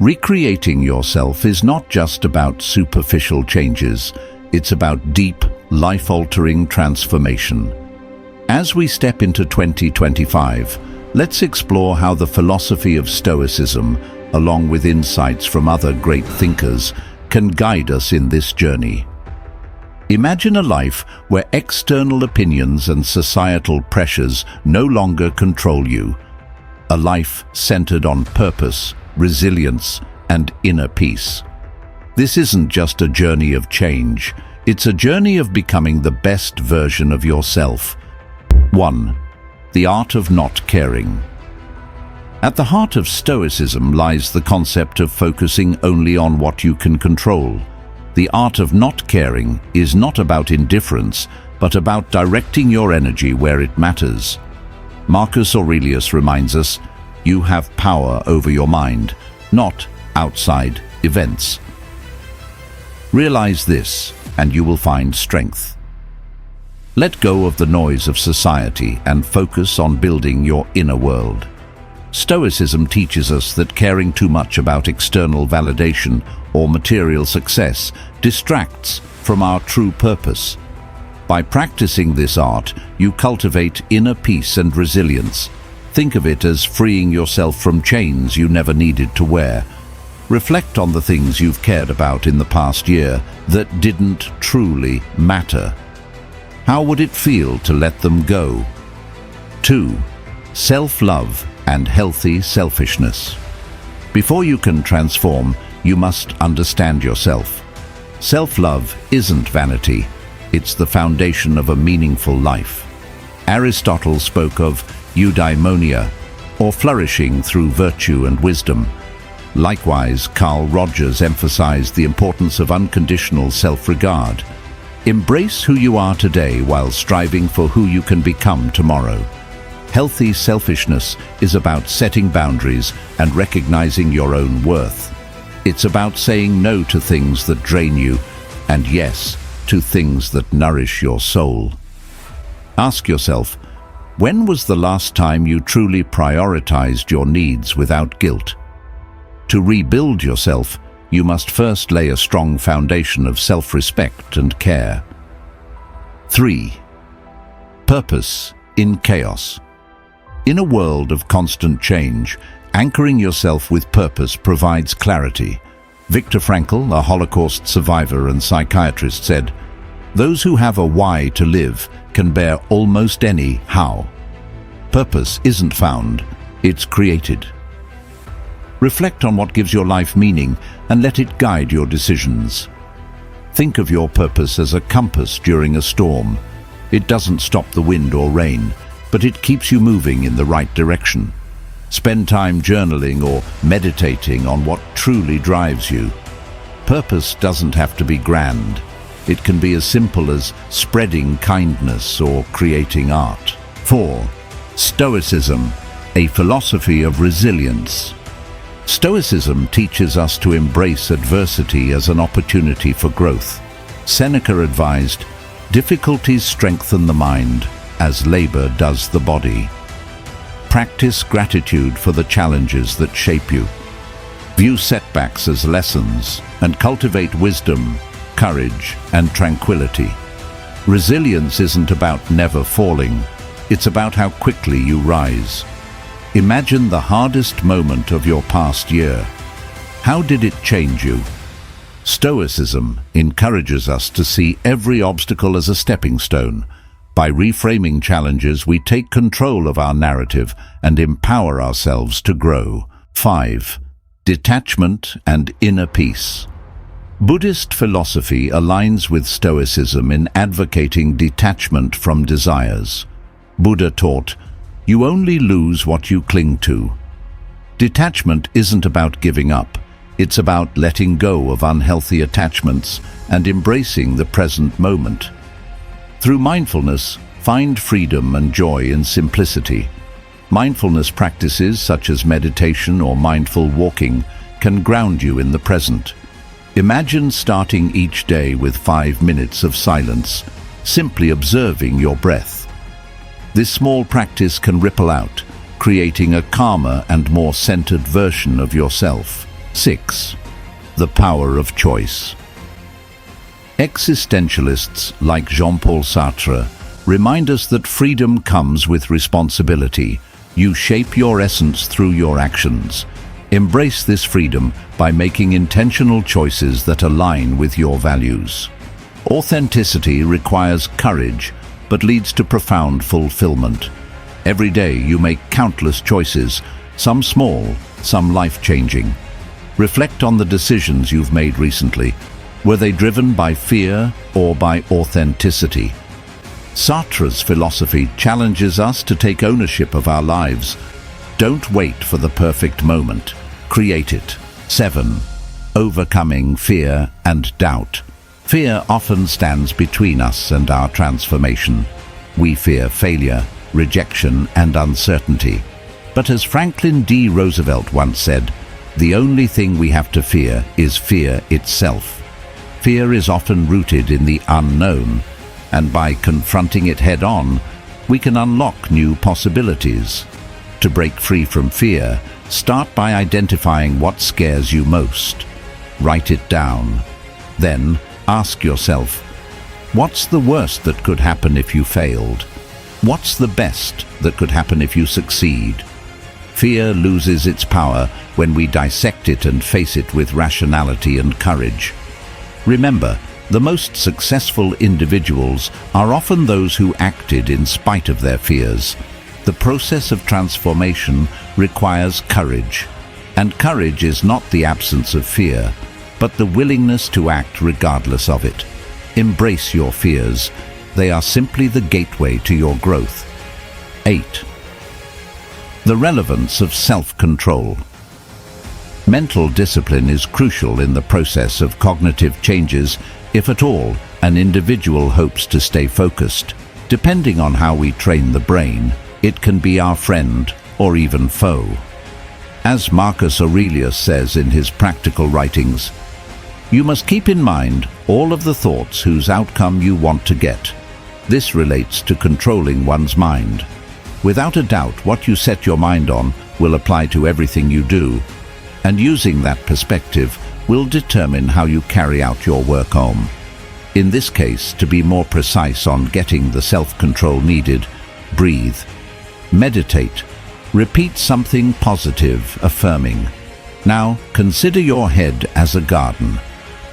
Recreating yourself is not just about superficial changes, it's about deep, life-altering transformation. As we step into 2025, let's explore how the philosophy of Stoicism, along with insights from other great thinkers, can guide us in this journey. Imagine a life where external opinions and societal pressures no longer control you. A life centered on purpose, resilience, and inner peace. This isn't just a journey of change, it's a journey of becoming the best version of yourself. 1. The art of not caring. At the heart of Stoicism lies the concept of focusing only on what you can control. The art of not caring is not about indifference, but about directing your energy where it matters. Marcus Aurelius reminds us, you have power over your mind, not outside events. Realize this, and you will find strength. Let go of the noise of society and focus on building your inner world. Stoicism teaches us that caring too much about external validation or material success distracts from our true purpose. By practicing this art, you cultivate inner peace and resilience. Think of it as freeing yourself from chains you never needed to wear. Reflect on the things you've cared about in the past year that didn't truly matter. How would it feel to let them go? 2. Self-love and healthy selfishness. Before you can transform, you must understand yourself. Self-love isn't vanity, it's the foundation of a meaningful life. Aristotle spoke of eudaimonia, or flourishing through virtue and wisdom. Likewise, Carl Rogers emphasized the importance of unconditional self-regard. Embrace who you are today while striving for who you can become tomorrow. Healthy selfishness is about setting boundaries and recognizing your own worth. It's about saying no to things that drain you and yes to things that nourish your soul. Ask yourself, when was the last time you truly prioritized your needs without guilt? To rebuild yourself, you must first lay a strong foundation of self-respect and care. 3. Purpose in chaos. In a world of constant change, anchoring yourself with purpose provides clarity. Viktor Frankl, a Holocaust survivor and psychiatrist, said, "Those who have a why to live can bear almost any how." Purpose isn't found, it's created. Reflect on what gives your life meaning and let it guide your decisions. Think of your purpose as a compass during a storm. It doesn't stop the wind or rain, but it keeps you moving in the right direction. Spend time journaling or meditating on what truly drives you. Purpose doesn't have to be grand. It can be as simple as spreading kindness or creating art. 4. Stoicism, a philosophy of resilience. Stoicism teaches us to embrace adversity as an opportunity for growth. Seneca advised, "Difficulties strengthen the mind, as labor does the body." Practice gratitude for the challenges that shape you. View setbacks as lessons and cultivate wisdom, courage, and tranquility. Resilience isn't about never falling, it's about how quickly you rise. Imagine the hardest moment of your past year. How did it change you? Stoicism encourages us to see every obstacle as a stepping stone. By reframing challenges, we take control of our narrative and empower ourselves to grow. 5. Detachment and inner peace. Buddhist philosophy aligns with Stoicism in advocating detachment from desires. Buddha taught, "You only lose what you cling to." Detachment isn't about giving up. It's about letting go of unhealthy attachments and embracing the present moment. Through mindfulness, find freedom and joy in simplicity. Mindfulness practices such as meditation or mindful walking can ground you in the present. Imagine starting each day with 5 minutes of silence, simply observing your breath. This small practice can ripple out, creating a calmer and more centered version of yourself. 6. The power of choice. Existentialists like Jean-Paul Sartre remind us that freedom comes with responsibility. You shape your essence through your actions. Embrace this freedom by making intentional choices that align with your values. Authenticity requires courage, but leads to profound fulfillment. Every day you make countless choices, some small, some life-changing. Reflect on the decisions you've made recently. Were they driven by fear or by authenticity? Sartre's philosophy challenges us to take ownership of our lives. Don't wait for the perfect moment. Create it. 7. Overcoming fear and doubt. Fear often stands between us and our transformation. We fear failure, rejection, and uncertainty. But as Franklin D. Roosevelt once said, the only thing we have to fear is fear itself. Fear is often rooted in the unknown, and by confronting it head-on, we can unlock new possibilities. To break free from fear, start by identifying what scares you most. Write it down. Then, ask yourself, what's the worst that could happen if you failed? What's the best that could happen if you succeed? Fear loses its power when we dissect it and face it with rationality and courage. Remember, the most successful individuals are often those who acted in spite of their fears. The process of transformation requires courage, and courage is not the absence of fear, but the willingness to act regardless of it. Embrace your fears. They are simply the gateway to your growth. 8. The relevance of self-control. Mental discipline is crucial in the process of cognitive changes, if at all an individual hopes to stay focused. Depending on how we train the brain, it can be our friend or even foe. As Marcus Aurelius says in his practical writings, you must keep in mind all of the thoughts whose outcome you want to get. This relates to controlling one's mind. Without a doubt, what you set your mind on will apply to everything you do, and using that perspective will determine how you carry out your work home. In this case, to be more precise on getting the self-control needed, breathe, meditate, repeat something positive, affirming. Now, consider your head as a garden.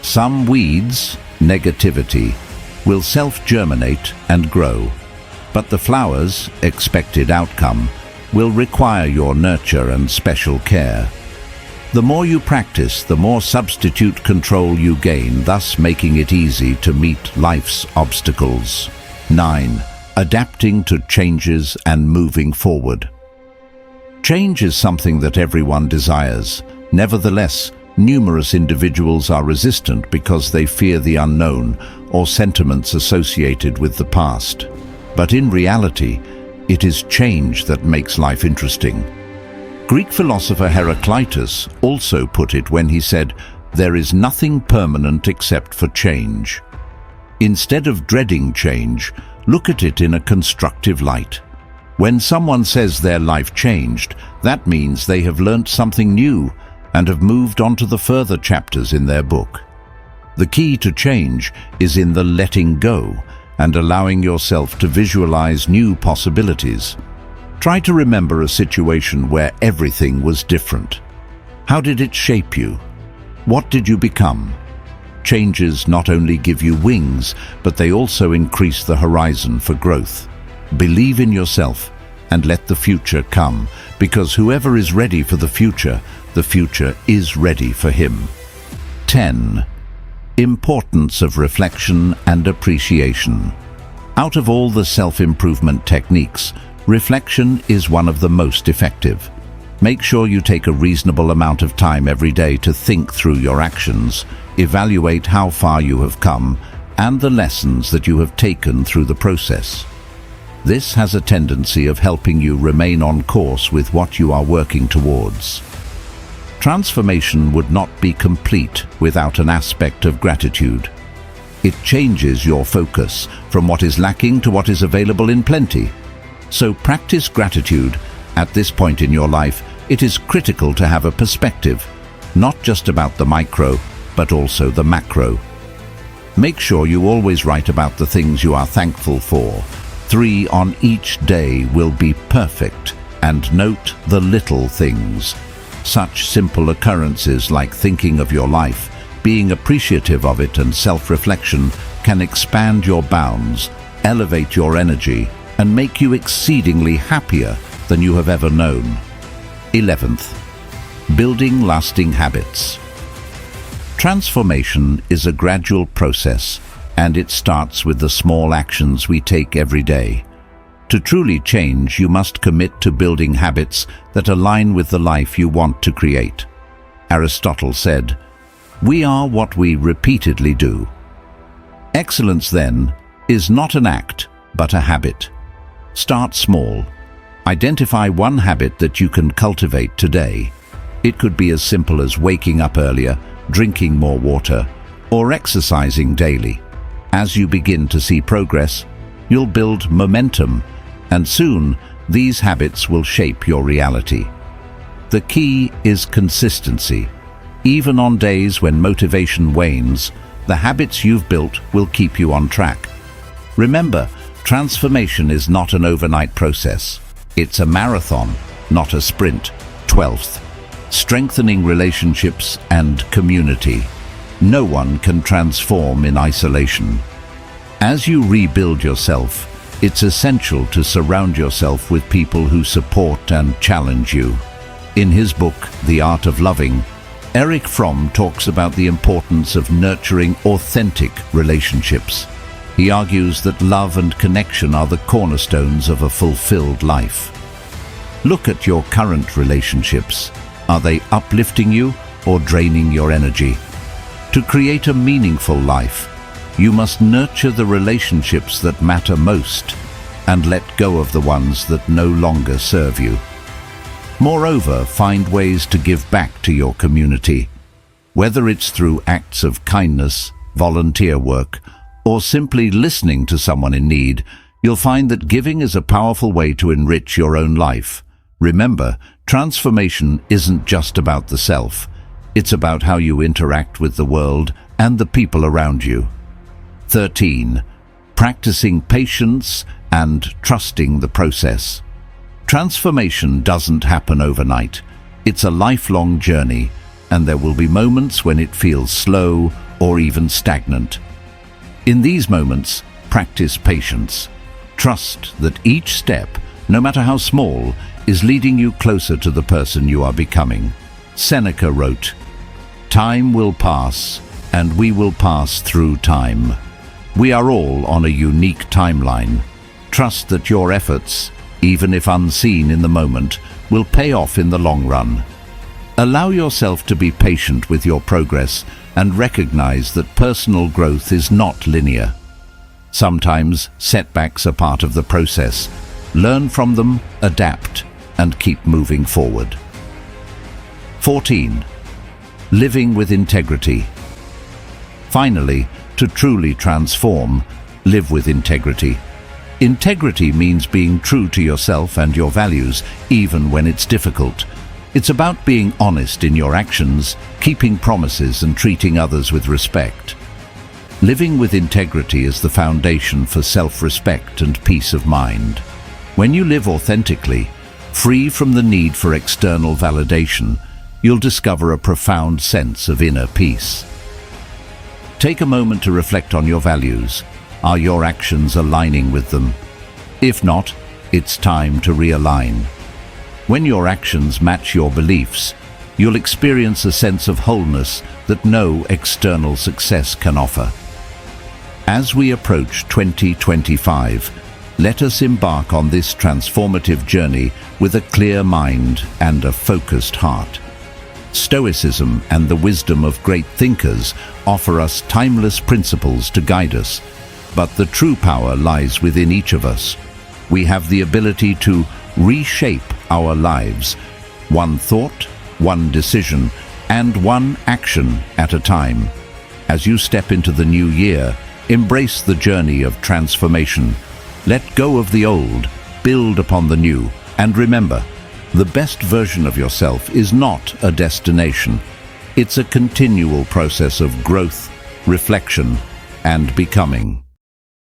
Some weeds, negativity, will self-germinate and grow, but the flowers, expected outcome, will require your nurture and special care. The more you practice, the more substitute control you gain, thus making it easy to meet life's obstacles. 9. Adapting to changes and moving forward. Change is something that everyone desires. Nevertheless, numerous individuals are resistant because they fear the unknown or sentiments associated with the past. But in reality, it is change that makes life interesting. Greek philosopher Heraclitus also put it when he said, "There is nothing permanent except for change." Instead of dreading change, look at it in a constructive light. When someone says their life changed, that means they have learnt something new and have moved on to the further chapters in their book. The key to change is in the letting go and allowing yourself to visualize new possibilities. Try to remember a situation where everything was different. How did it shape you? What did you become? Changes not only give you wings, but they also increase the horizon for growth. Believe in yourself and let the future come, because whoever is ready for the future is ready for him. 10. Importance of reflection and appreciation. Out of all the self-improvement techniques, reflection is one of the most effective. Make sure you take a reasonable amount of time every day to think through your actions, evaluate how far you have come, and the lessons that you have taken through the process. This has a tendency of helping you remain on course with what you are working towards. Transformation would not be complete without an aspect of gratitude. It changes your focus from what is lacking to what is available in plenty. So practice gratitude. At this point in your life, it is critical to have a perspective. not just about the micro, but also the macro. Make sure you always write about the things you are thankful for. 3 on each day will be perfect, and note the little things. Such simple occurrences like thinking of your life, being appreciative of it, and self-reflection can expand your bounds, elevate your energy, and make you exceedingly happier than you have ever known. 11th, building lasting habits. Transformation is a gradual process, and it starts with the small actions we take every day. To truly change, you must commit to building habits that align with the life you want to create. Aristotle said, "We are what we repeatedly do." Excellence, then, is not an act, but a habit. Start small. Identify one habit that you can cultivate today. It could be as simple as waking up earlier, drinking more water, or exercising daily. As you begin to see progress, you'll build momentum, and soon these habits will shape your reality. The key is consistency. Even on days when motivation wanes, the habits you've built will keep you on track. Remember, transformation is not an overnight process. It's a marathon, not a sprint. 12th, strengthening relationships and community. No one can transform in isolation. As you rebuild yourself, it's essential to surround yourself with people who support and challenge you. In his book, The Art of Loving, Erich Fromm talks about the importance of nurturing authentic relationships. He argues that love and connection are the cornerstones of a fulfilled life. Look at your current relationships. Are they uplifting you or draining your energy? To create a meaningful life, you must nurture the relationships that matter most and let go of the ones that no longer serve you. Moreover, find ways to give back to your community. Whether it's through acts of kindness, volunteer work, or simply listening to someone in need, you'll find that giving is a powerful way to enrich your own life. Remember, transformation isn't just about the self. It's about how you interact with the world and the people around you. 13. Practicing patience and trusting the process. Transformation doesn't happen overnight. It's a lifelong journey, and there will be moments when it feels slow or even stagnant. In these moments, practice patience. Trust that each step, no matter how small, is leading you closer to the person you are becoming. Seneca wrote, "Time will pass, and we will pass through time. We are all on a unique timeline. Trust that your efforts, even if unseen in the moment, will pay off in the long run." Allow yourself to be patient with your progress and recognize that personal growth is not linear. Sometimes setbacks are part of the process. Learn from them, adapt, and keep moving forward. 14. Living with integrity. Finally, to truly transform, live with integrity. Integrity means being true to yourself and your values, even when it's difficult. It's about being honest in your actions, keeping promises, and treating others with respect. Living with integrity is the foundation for self-respect and peace of mind. When you live authentically, free from the need for external validation, you'll discover a profound sense of inner peace. Take a moment to reflect on your values. Are your actions aligning with them? If not, it's time to realign. When your actions match your beliefs, you'll experience a sense of wholeness that no external success can offer. As we approach 2025, let us embark on this transformative journey with a clear mind and a focused heart. Stoicism and the wisdom of great thinkers offer us timeless principles to guide us, but the true power lies within each of us. We have the ability to reshape our lives, one thought, one decision, and one action at a time. As you step into the new year, embrace the journey of transformation. Let go of the old, build upon the new, and remember, the best version of yourself is not a destination. It's a continual process of growth, reflection, and becoming.